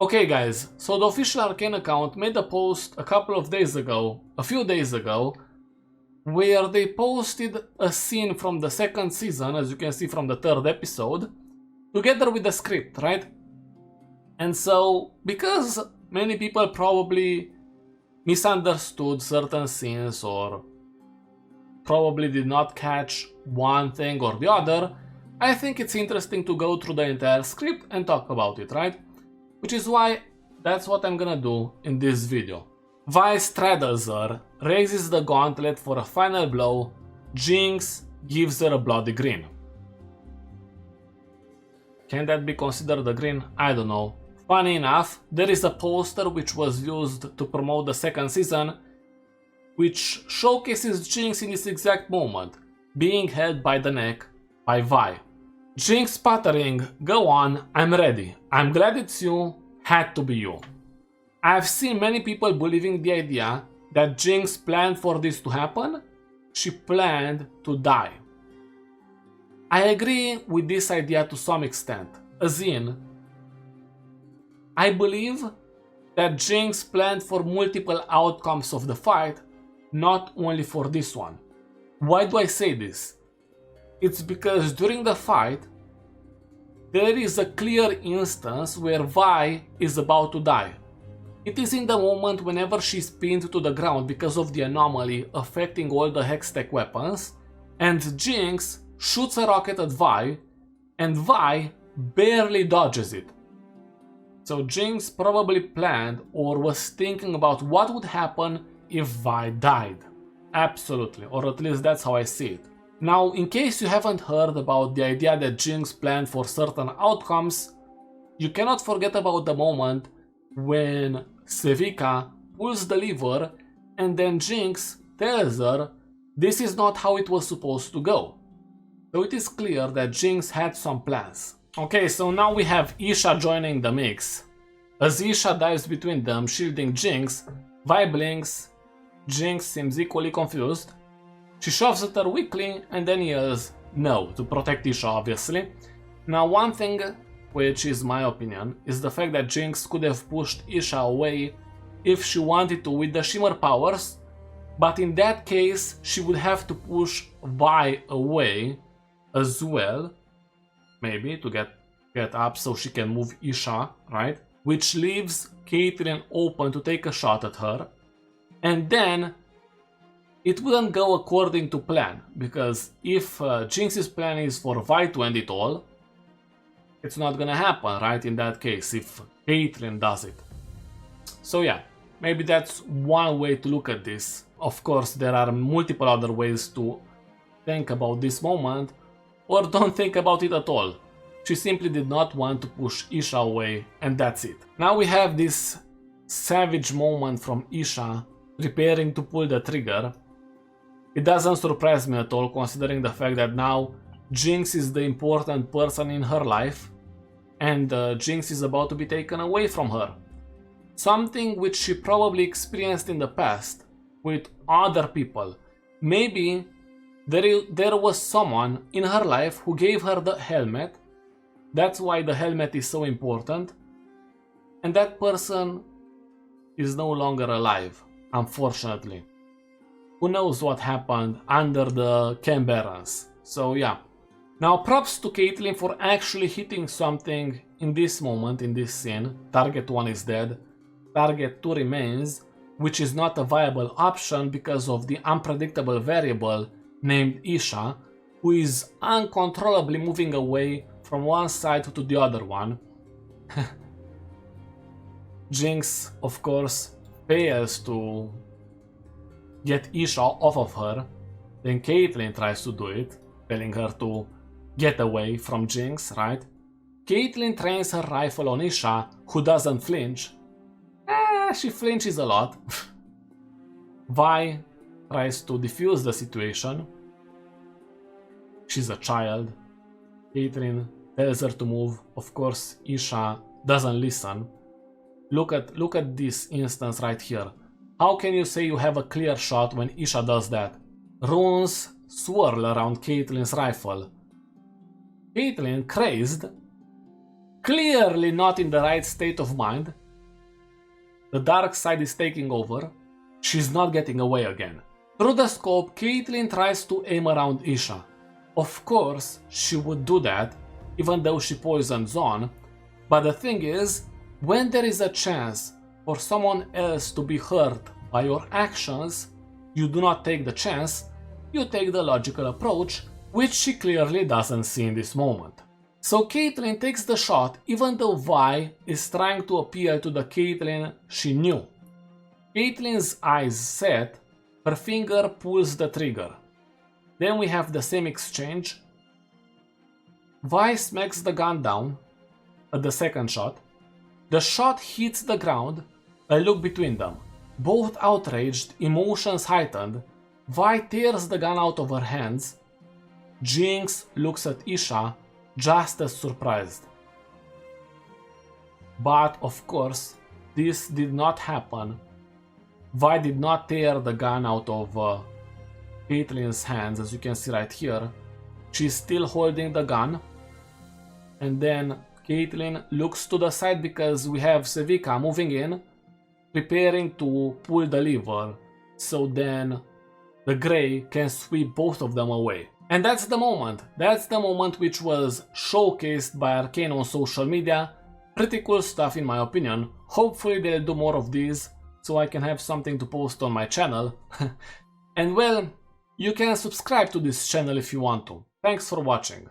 Okay guys, so the official Arcane account made a post a few days ago, where they posted a scene from the second season, as you can see from the third episode, together with the script, right? And so, because many people probably misunderstood certain scenes or probably did not catch one thing or the other, I think it's interesting to go through the entire script and talk about it, right? Which is why that's what I'm gonna do in this video. Vi straddles her, raises the gauntlet for a final blow, Jinx gives her a bloody grin. Can that be considered a grin? I don't know. Funny enough, there is a poster which was used to promote the second season, which showcases Jinx in this exact moment, being held by the neck by Vi. Jinx sputtering, "Go on, I'm ready. I'm glad it's you, had to be you." I've seen many people believing the idea that Jinx planned for this to happen. She planned to die. I agree with this idea to some extent, as in, I believe that Jinx planned for multiple outcomes of the fight, not only for this one. Why do I say this? It's because during the fight, there is a clear instance where Vi is about to die. It is in the moment whenever she's pinned to the ground because of the anomaly affecting all the Hextech weapons, and Jinx shoots a rocket at Vi, and Vi barely dodges it. So Jinx probably planned or was thinking about what would happen if Vi died. Absolutely, or at least that's how I see it. Now, in case you haven't heard about the idea that Jinx planned for certain outcomes, you cannot forget about the moment when Sevika pulls the lever and then Jinx tells her this is not how it was supposed to go. So it is clear that Jinx had some plans. Okay, so now we have Isha joining the mix. As Isha dives between them, shielding Jinx, Vi blinks, Jinx seems equally confused. She shoves at her weakly and then yells no to protect Isha, obviously. Now, one thing, which is my opinion, is the fact that Jinx could have pushed Isha away if she wanted to with the Shimmer powers, but in that case she would have to push Vi away as well, maybe to get up so she can move Isha, right? Which leaves Caitlyn open to take a shot at her, and then it wouldn't go according to plan, because if Jinx's plan is for Vi to end it all, it's not gonna happen, right, in that case, if Caitlyn does it. So yeah, maybe that's one way to look at this. Of course, there are multiple other ways to think about this moment, or don't think about it at all. She simply did not want to push Isha away, and that's it. Now we have this savage moment from Isha, preparing to pull the trigger. It doesn't surprise me at all, considering the fact that now Jinx is the important person in her life, and Jinx is about to be taken away from her. Something which she probably experienced in the past with other people. Maybe there was someone in her life who gave her the helmet. That's why the helmet is so important. And that person is no longer alive, unfortunately. Who knows what happened under the Canberrans. So yeah. Now props to Caitlyn for actually hitting something in this moment, in this scene. Target 1 is dead. Target 2 remains, which is not a viable option because of the unpredictable variable named Isha, who is uncontrollably moving away from one side to the other one. Jinx, of course, fails to get Isha off of her. Then Caitlyn tries to do it, telling her to get away from Jinx, right? Caitlyn trains her rifle on Isha, who doesn't flinch. She flinches a lot. Vi tries to defuse the situation. She's a child. Caitlyn tells her to move. Of course, Isha doesn't listen. Look at this instance right here. How can you say you have a clear shot when Isha does that? Runes swirl around Caitlyn's rifle. Caitlyn, crazed, clearly not in the right state of mind. The dark side is taking over. She's not getting away again. Through the scope, Caitlyn tries to aim around Isha. Of course, she would do that, even though she poisoned Zon. But the thing is, when there is a chance for someone else to be hurt by your actions, you do not take the chance, you take the logical approach, which she clearly doesn't see in this moment. So Caitlyn takes the shot even though Vi is trying to appeal to the Caitlyn she knew. Caitlyn's eyes set, her finger pulls the trigger. Then we have the same exchange. Vi smacks the gun down at the second shot. The shot hits the ground, a look between them. Both outraged, emotions heightened. Vi tears the gun out of her hands. Jinx looks at Isha, just as surprised. But of course, this did not happen. Vi did not tear the gun out of Caitlyn's hands, as you can see right here. She's still holding the gun. And then Caitlyn looks to the side because we have Sevika moving in, preparing to pull the lever, so then the Grey can sweep both of them away. And that's the moment which was showcased by Arcane on social media. Pretty cool stuff in my opinion. Hopefully they'll do more of these so I can have something to post on my channel. And well, you can subscribe to this channel if you want to. Thanks for watching.